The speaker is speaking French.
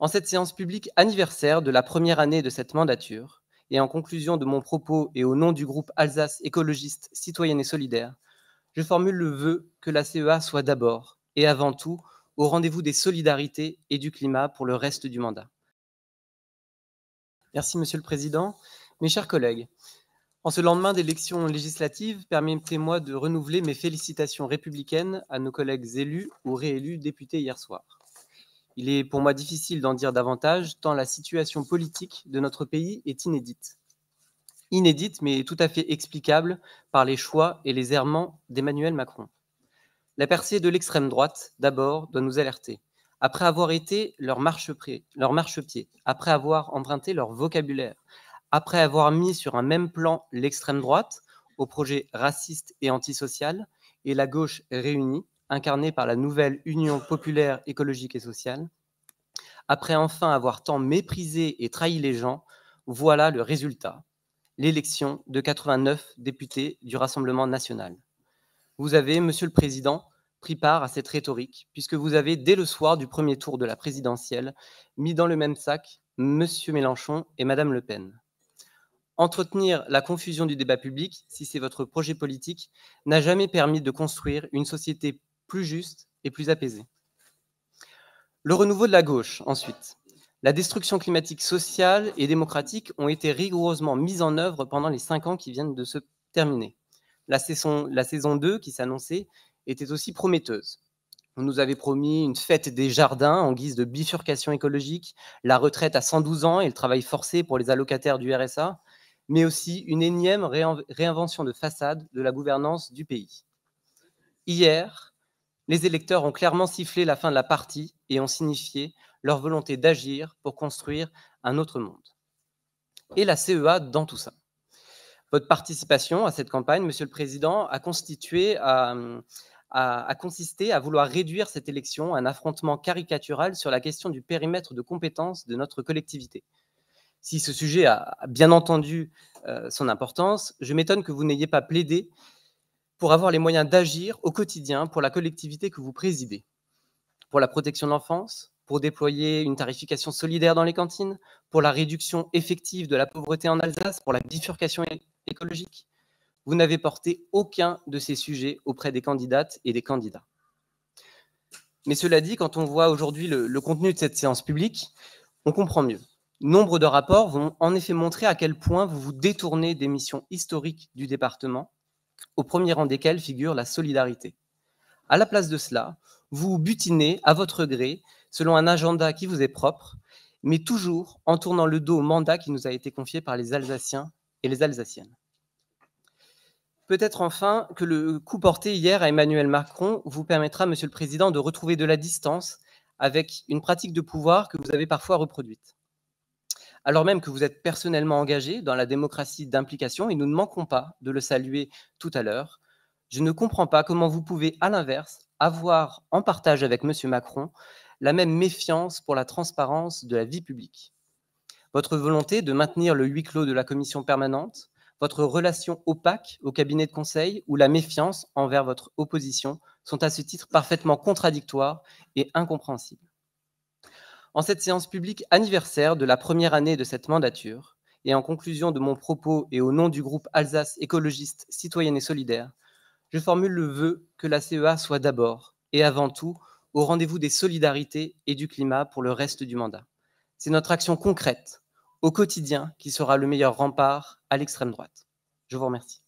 En cette séance publique anniversaire de la première année de cette mandature, et en conclusion de mon propos et au nom du groupe Alsace écologiste citoyenne et solidaire, je formule le vœu que la CEA soit d'abord et avant tout au rendez-vous des solidarités et du climat pour le reste du mandat. Merci Monsieur le Président. Mes chers collègues, en ce lendemain d'élections législatives, permettez-moi de renouveler mes félicitations républicaines à nos collègues élus ou réélus députés hier soir. Il est pour moi difficile d'en dire davantage, tant la situation politique de notre pays est inédite. Inédite, mais tout à fait explicable par les choix et les errements d'Emmanuel Macron. La percée de l'extrême droite, d'abord, doit nous alerter. Après avoir été leur marchepied, après avoir emprunté leur vocabulaire, après avoir mis sur un même plan l'extrême droite, au projet raciste et antisocial, et la gauche réunie, incarnée par la nouvelle Union populaire écologique et sociale, après enfin avoir tant méprisé et trahi les gens, voilà le résultat, l'élection de 89 députés du Rassemblement national. Vous avez, Monsieur le Président, pris part à cette rhétorique, puisque vous avez, dès le soir du premier tour de la présidentielle, mis dans le même sac Monsieur Mélenchon et Madame Le Pen. Entretenir la confusion du débat public, si c'est votre projet politique, n'a jamais permis de construire une société plus juste et plus apaisée. Le renouveau de la gauche, ensuite. La destruction climatique sociale et démocratique ont été rigoureusement mises en œuvre pendant les 5 ans qui viennent de se terminer. La saison 2, qui s'annonçait, était aussi prometteuse. On nous avait promis une fête des jardins en guise de bifurcation écologique, la retraite à 112 ans et le travail forcé pour les allocataires du RSA, mais aussi une énième réinvention de façade de la gouvernance du pays. Hier, les électeurs ont clairement sifflé la fin de la partie et ont signifié leur volonté d'agir pour construire un autre monde. Et la CEA dans tout ça. Votre participation à cette campagne, Monsieur le Président, a consisté à vouloir réduire cette élection à un affrontement caricatural sur la question du périmètre de compétences de notre collectivité. Si ce sujet a bien entendu son importance, je m'étonne que vous n'ayez pas plaidé pour avoir les moyens d'agir au quotidien pour la collectivité que vous présidez, pour la protection de l'enfance, pour déployer une tarification solidaire dans les cantines, pour la réduction effective de la pauvreté en Alsace, pour la bifurcation écologique. Vous n'avez porté aucun de ces sujets auprès des candidates et des candidats. Mais cela dit, quand on voit aujourd'hui le contenu de cette séance publique, on comprend mieux. Nombre de rapports vont en effet montrer à quel point vous vous détournez des missions historiques du département, au premier rang desquelles figure la solidarité. À la place de cela, vous butinez à votre gré, selon un agenda qui vous est propre, mais toujours en tournant le dos au mandat qui nous a été confié par les Alsaciens et les Alsaciennes. Peut-être enfin que le coup porté hier à Emmanuel Macron vous permettra, Monsieur le Président, de retrouver de la distance avec une pratique de pouvoir que vous avez parfois reproduite. Alors même que vous êtes personnellement engagé dans la démocratie d'implication, et nous ne manquons pas de le saluer tout à l'heure, je ne comprends pas comment vous pouvez, à l'inverse, avoir en partage avec M. Macron la même méfiance pour la transparence de la vie publique. Votre volonté de maintenir le huis clos de la commission permanente, votre relation opaque au cabinet de conseil ou la méfiance envers votre opposition sont à ce titre parfaitement contradictoires et incompréhensibles. En cette séance publique anniversaire de la première année de cette mandature, et en conclusion de mon propos et au nom du groupe Alsace écologiste citoyenne et solidaire, je formule le vœu que la CEA soit d'abord et avant tout au rendez-vous des solidarités et du climat pour le reste du mandat. C'est notre action concrète, au quotidien, qui sera le meilleur rempart à l'extrême droite. Je vous remercie.